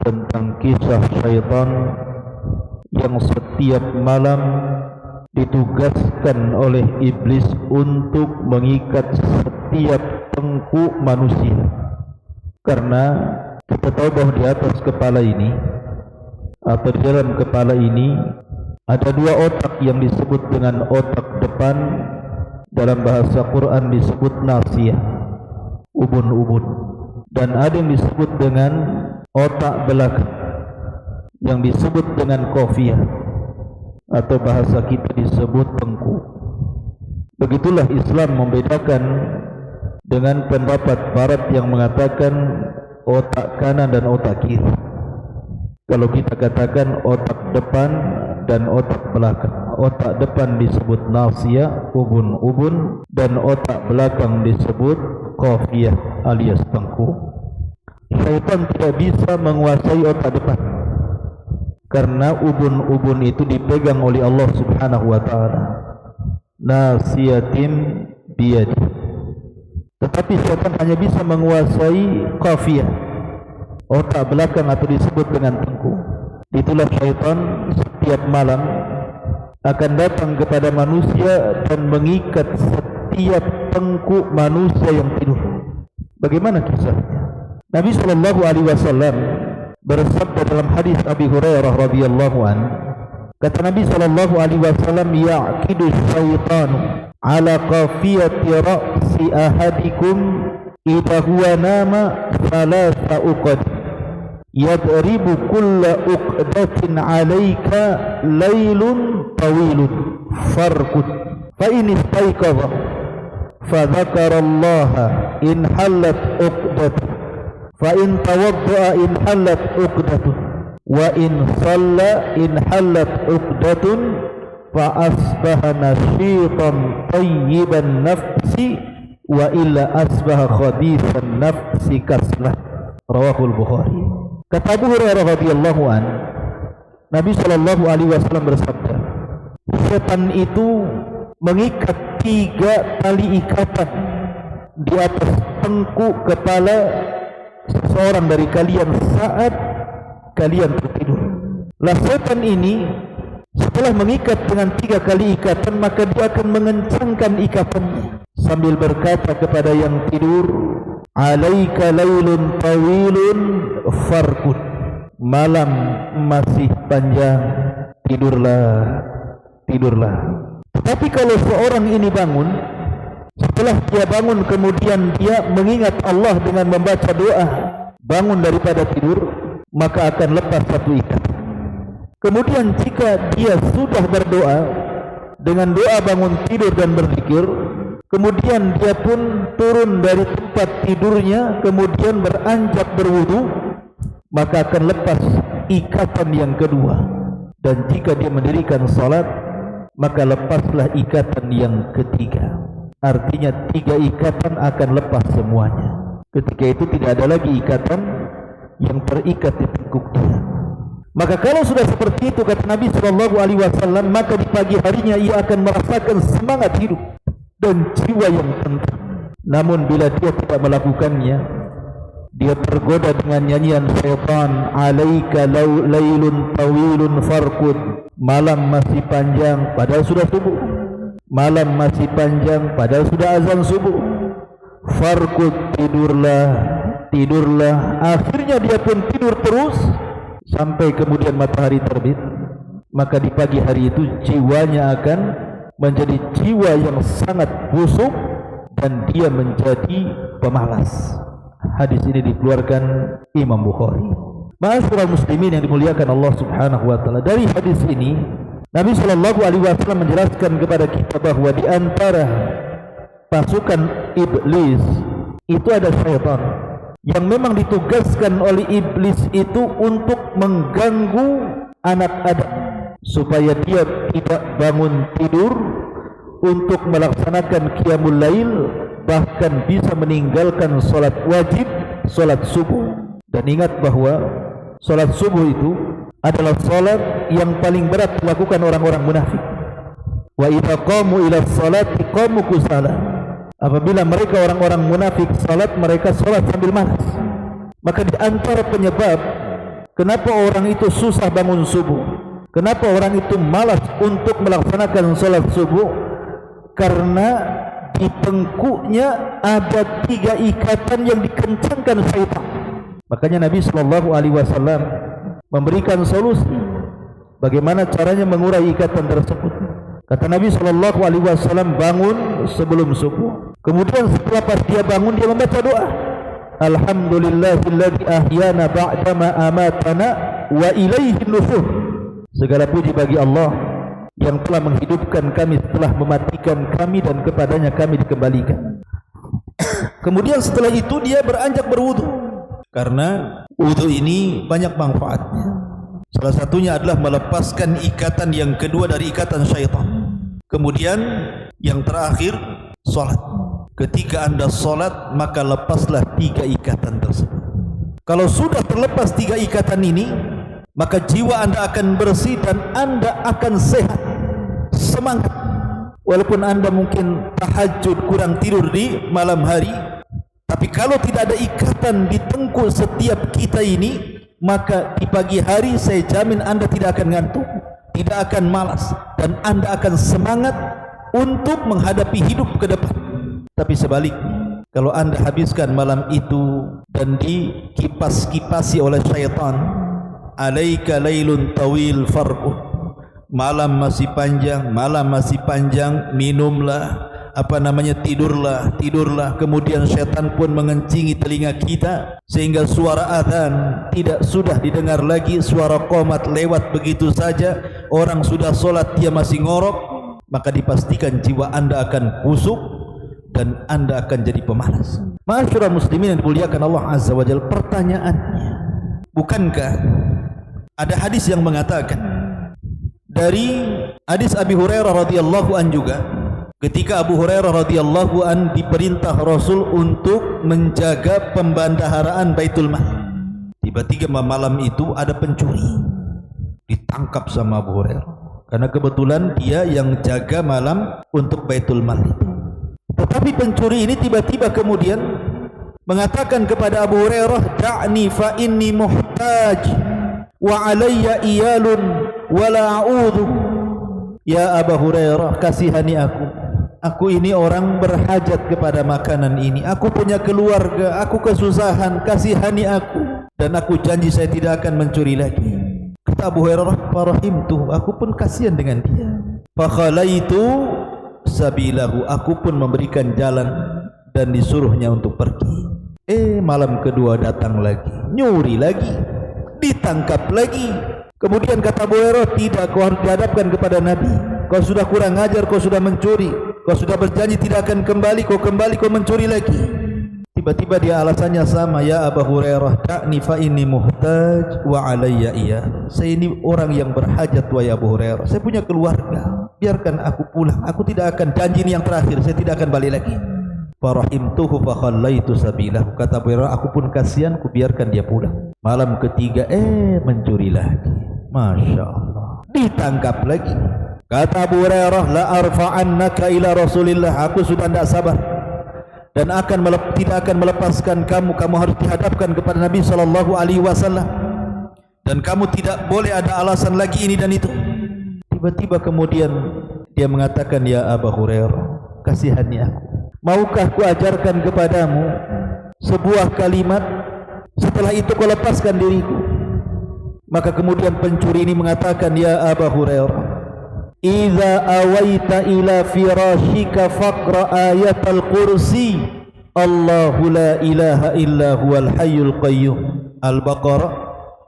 Tentang kisah syaitan yang setiap malam ditugaskan oleh iblis untuk mengikat setiap tengkuk manusia. Karena kita tahu bahwa di atas kepala ini atau di dalam kepala ini ada dua otak yang disebut dengan otak depan, dalam bahasa Quran disebut nasiyah, ubun-ubun, dan ada yang disebut dengan otak belakang yang disebut dengan qafiyah atau bahasa kita disebut tengkuk. Begitulah Islam membedakan dengan pendapat barat yang mengatakan otak kanan dan otak kiri. Kalau kita katakan otak depan dan otak belakang, otak depan disebut nasiyah, ubun-ubun, dan otak belakang disebut qafiyah alias tengkuk. Syaitan tidak bisa menguasai otak depan karena ubun-ubun itu dipegang oleh Allah Subhanahu wa taala. Nasiyatin biyadi. Tetapi syaitan hanya bisa menguasai qafiyah, otak belakang atau disebut dengan tengkuk. Itulah syaitan setiap malam akan datang kepada manusia dan mengikat setiap tengkuk manusia yang tidur. Bagaimana kisahnya? Nabi sallallahu alaihi wasallam bersabda dalam hadis Abi Hurairah radhiyallahu anhu, kata Nabi sallallahu alaihi wasallam, yaqidu syaitanu ala qafiyati ra'si ahadikum idza huwa nama thalatha uqad yadribu kulla uqdatin 'alayka laylun tawilun farqud fa in istayqadha fa dzakara Allah in halat uqdatun fa in tawadda'a in halat uqdatun wa in shalla in halat uqdatun fa asbaha nashitan tayyiban nafsi wa illa asbaha khabithan nafsi kaslah. Rawahul Bukhari. Kata Abu Hurairah radhiyallahu an, Nabi sallallahu alaihi wasallam bersabda, setan itu mengikat 3 tali ikatan di atas tengkuk kepala seseorang dari kalian saat kalian tertidur. Lah setan ini setelah mengikat dengan 3 kali ikatan, maka dia akan mengencangkan ikatannya sambil berkata kepada yang tidur, alaika lailun tawilun farqud, malam masih panjang, tidurlah, tidurlah. Tetapi kalau seorang ini bangun, setelah dia bangun kemudian dia mengingat Allah dengan membaca doa, bangun daripada tidur, maka akan lepas 1 ikatan. Kemudian jika dia sudah berdoa dengan doa bangun tidur dan berzikir, kemudian dia pun turun dari tempat tidurnya, kemudian beranjak berwudu, maka akan lepas ikatan yang kedua. Dan jika dia mendirikan salat, maka lepaslah ikatan yang ketiga. Artinya 3 ikatan akan lepas semuanya. Ketika itu tidak ada lagi ikatan yang terikat di tengkuk dia. Maka kalau sudah seperti itu, kata Nabi sallallahu alaihi wasallam, maka di pagi harinya ia akan merasakan semangat hidup dan jiwa yang tenang. Namun bila dia tidak melakukannya, dia tergoda dengan nyanyian syaitan, alaika lailun tawilun farqud, malam masih panjang padahal sudah subuh, malam masih panjang padahal sudah azan subuh, farqud, tidurlah, tidurlah. Akhirnya dia pun tidur terus sampai kemudian matahari terbit. Maka di pagi hari itu jiwanya akan menjadi jiwa yang sangat busuk dan dia menjadi pemalas. Hadis ini dikeluarkan Imam Bukhari. Ma'asyiral muslimin yang dimuliakan Allah Subhanahu wa taala, dari hadis ini Nabi sallallahu alaihi wasallam menjelaskan kepada kita bahwa di antara pasukan iblis itu ada syaitan yang memang ditugaskan oleh iblis itu untuk mengganggu anak Adam supaya dia tidak bangun tidur untuk melaksanakan qiyamul lail, bahkan bisa meninggalkan salat wajib, salat subuh. Dan ingat bahwa salat subuh itu adalah salat yang paling berat dilakukan orang-orang munafik. Wa idza qamu ila sholati qamu kusala. Apabila mereka orang-orang munafik salat, mereka salat sambil malas. Maka di antara penyebab kenapa orang itu susah bangun subuh, kenapa orang itu malas untuk melaksanakan salat subuh, karena di tengkuknya ada 3 ikatan yang dikencangkan syaitan. Makanya Nabi SAW memberikan solusi bagaimana caranya mengurai ikatan tersebut. Kata Nabi SAW, bangun sebelum subuh. Kemudian setelah pas dia bangun, dia membaca doa, Alhamdulillahilladzi ahyana ba'dama amatana wa ilaihin nusyur. Segala puji bagi Allah yang telah menghidupkan kami setelah mematikan kami, dan kepadanya kami dikembalikan. Kemudian setelah itu dia beranjak berwudu, karena wudu ini banyak manfaatnya. Salah satunya adalah melepaskan ikatan yang kedua dari ikatan syaitan. Kemudian yang terakhir, salat. Ketika Anda salat, maka lepaslah 3 ikatan tersebut. Kalau sudah terlepas 3 ikatan ini, maka jiwa Anda akan bersih dan Anda akan sehat, semangat. Walaupun Anda mungkin tahajud, kurang tidur di malam hari, tapi kalau tidak ada ikatan di tengkuk setiap kita ini, maka di pagi hari saya jamin Anda tidak akan ngantuk, tidak akan malas, dan Anda akan semangat untuk menghadapi hidup ke depan. Tapi sebaliknya, kalau Anda habiskan malam itu dan dikipas-kipasi oleh syaitan, alaika lailun tawil farqu, malam masih panjang, minumlah, tidurlah. Kemudian syaitan pun mengencingi telinga kita sehingga suara azan tidak sudah didengar lagi, suara qomat lewat begitu saja, orang sudah sholat dia masih ngorok, maka dipastikan jiwa Anda akan busuk dan Anda akan jadi pemalas. Ma'asyiral muslimin yang dimuliakan Allah Azza wa Jalla, pertanyaannya, bukankah ada hadis yang mengatakan dari hadis Abi Hurairah radhiyallahu an juga, ketika Abu Hurairah radhiyallahu an diperintah Rasul untuk menjaga pembendaharaan Baitul Mal. Tiba-tiba malam itu ada pencuri, ditangkap sama Abu Hurairah, karena kebetulan dia yang jaga malam untuk Baitul Mal itu. Tetapi pencuri ini tiba-tiba kemudian mengatakan kepada Abu Hurairah, da'ni fa inni muhtaj wa alayya iyalun wa la a'udhu. Ya Abu Hurairah, kasihani aku ini orang berhajat kepada makanan ini, aku punya keluarga, aku kesusahan, kasihani aku, dan aku janji saya tidak akan mencuri lagi. Kata Abu Hurairah, farahimtu, aku pun kasihan dengan dia. Fakhalaitu sabilahu, aku pun memberikan jalan dan disuruhnya untuk pergi. Malam kedua datang lagi, nyuri lagi, ditangkap lagi. Kemudian kata Abu Hurairah, tidak, kau harus dihadapkan kepada Nabi. Kau sudah kurang ajar, kau sudah mencuri, kau sudah berjanji tidak akan kembali, kau mencuri lagi. Tiba-tiba dia alasannya sama, ya Abu Hurairah, da'ni fa inni muhtaj wa alayya iya. Saya ini orang yang berhajat, wahai Abu Hurairah, saya punya keluarga, biarkan aku pulang, aku tidak akan, janji ini yang terakhir, saya tidak akan balik lagi. Farahimtuhu fa khallaitu sabilahu, kata Abu Hurairah, aku pun kasihan, ku biarkan dia pulang. Malam ketiga mencuri lagi. Masya Allah, ditangkap lagi. Kata Abu Hurairah, la arfa'annaka ila Rasulillah, aku sudah tidak sabar dan tidak akan melepaskan kamu harus dihadapkan kepada Nabi SAW, dan kamu tidak boleh ada alasan lagi ini dan itu. Tiba-tiba kemudian dia mengatakan, ya Abu Hurairah, kasihani aku, maukah ku ajarkan kepadamu sebuah kalimat, setelah itu kau lepaskan diriku. Maka kemudian pencuri ini mengatakan, ya Abu Hurairah, idza awaita ila firashika faqra ayatal kursi, Allahu la ilaha illa huwal hayyul qayyum, Al-Baqarah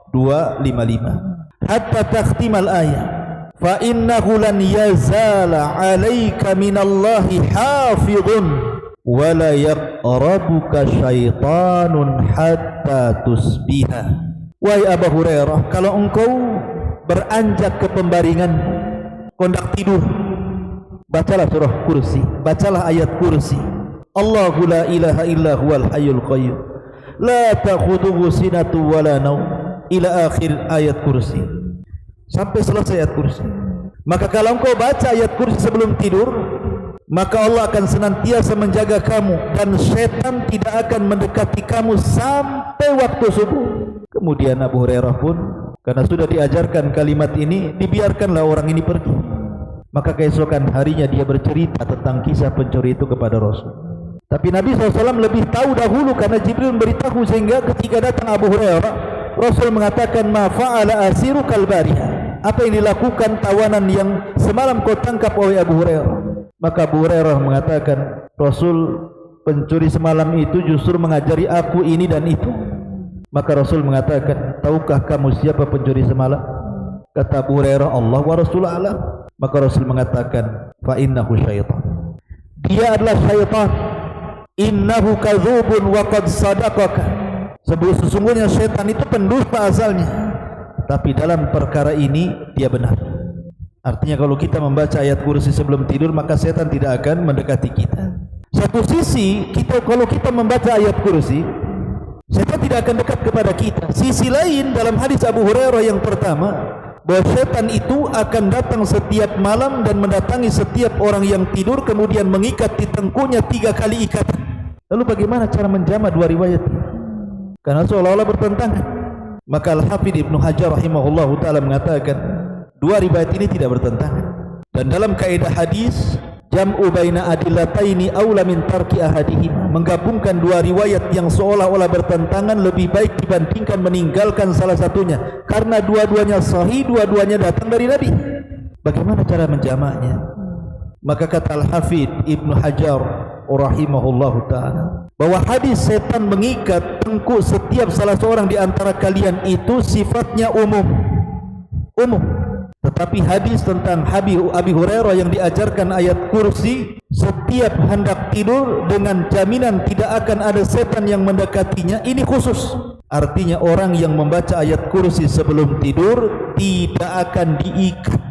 255, hatta takhtimal ayat, fa innahu lan yazala alayka minallahi hafidhun wa la yaqrabuka syaitanun hatta tusbiha. Wahai Abu Hurairah, kalau engkau beranjak ke pembaringan, kondak tidur, bacalah surah kursi, bacalah ayat kursi, Allahu la ilaha illa huwal hayyul qayyum la ta'khudhuhu sinatu wala naum, ila akhir ayat kursi. sampai selesai ayat kursi. Maka kalau engkau baca ayat kursi sebelum tidur, maka Allah akan senantiasa menjaga kamu dan setan tidak akan mendekati kamu sampai waktu subuh. Kemudian Abu Hurairah pun karena sudah diajarkan kalimat ini, dibiarkanlah orang ini pergi. Maka keesokan harinya dia bercerita tentang kisah pencuri itu kepada Rasul. Tapi Nabi SAW lebih tahu dahulu karena Jibril memberitahu, sehingga ketika datang Abu Hurairah, Rasul mengatakan, ma fa'ala asiru kalbariha, apa yang dilakukan tawanan yang semalam kau tangkap oleh Abu Hurairah. Maka Abu Hurairah mengatakan, Rasul, pencuri semalam itu justru mengajari aku ini dan itu. Maka Rasul mengatakan, tahukah kamu siapa pencuri semalam? Kata Abu Hurairah, Allah wa Rasul a'lam. Maka Rasul mengatakan, fa innahu syaitan, dia adalah syaitan. Innahu kadzubun wa qad sadaqaka, sesungguhnya syaitan itu pendusta asalnya, tapi dalam perkara ini dia benar. Artinya kalau kita membaca ayat kursi sebelum tidur, maka syaitan tidak akan mendekati kita. Satu sisi kita, kalau kita membaca ayat kursi, syaitan tidak akan dekat kepada kita. Sisi lain, dalam hadis Abu Hurairah yang pertama, bahwa syaitan itu akan datang setiap malam dan mendatangi setiap orang yang tidur, kemudian mengikat di tengkunya 3 kali ikatan. Lalu bagaimana cara menjama dua riwayat? Karena seolah-olah bertentangan. Maka Al-Hafidh Ibnu Hajar rahimahullah ta'ala mengatakan, dua riwayat ini tidak bertentangan. Dan dalam kaidah hadis, jam'u baina adillataini aula min tarki ahadihima, menggabungkan dua riwayat yang seolah-olah bertentangan lebih baik dibandingkan meninggalkan salah satunya, karena dua-duanya sahih, dua-duanya datang dari Nabi. Bagaimana cara menjamaknya? Maka kata Al-Hafidh Ibnu Hajar rahimahullahu ta'ala, bahwa hadis setan mengikat tengkuk setiap salah seorang di antara kalian itu sifatnya umum. Tetapi hadis tentang Abi Hurairah yang diajarkan ayat kursi setiap hendak tidur dengan jaminan tidak akan ada setan yang mendekatinya, ini khusus. Artinya orang yang membaca ayat kursi sebelum tidur tidak akan diikat.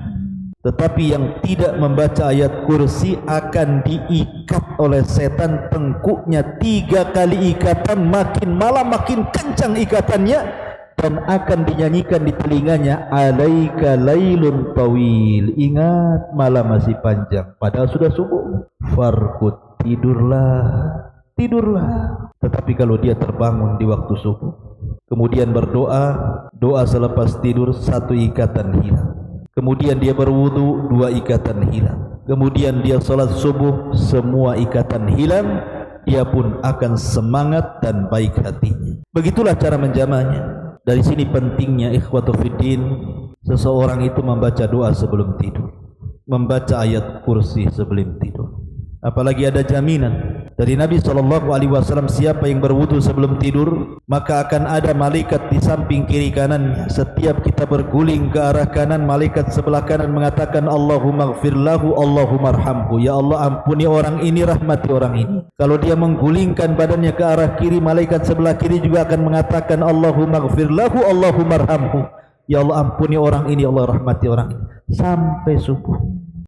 Tetapi yang tidak membaca ayat kursi akan diikat oleh setan, tengkuknya 3 kali ikatan, makin malam makin kencang ikatannya, dan akan dinyanyikan di telinganya, alaika lailun tawil, ingat malam masih panjang, padahal sudah subuh. Farqud, tidurlah. Tetapi kalau dia terbangun di waktu subuh, kemudian berdoa, doa selepas tidur 1 ikatan hilang. Kemudian dia berwudu, 2 ikatan hilang. Kemudian dia salat subuh, semua ikatan hilang. Dia pun akan semangat dan baik hatinya. Begitulah cara menjamahnya. Dari sini pentingnya ikhwatu fiddin, seseorang itu membaca doa sebelum tidur, membaca ayat kursi sebelum tidur. Apalagi ada jaminan dari Nabi SAW, siapa yang berwudu sebelum tidur, maka akan ada malaikat di samping kiri kanannya. Setiap kita berguling ke arah kanan, malaikat sebelah kanan mengatakan, Allahumma gfir lahu, Allahumma arhamhu, ya Allah ampuni orang ini, rahmati orang ini. Kalau dia menggulingkan badannya ke arah kiri, malaikat sebelah kiri juga akan mengatakan, Allahumma gfir lahu, Allahumma arhamhu, ya Allah ampuni orang ini, Allah rahmati orang ini, sampai subuh.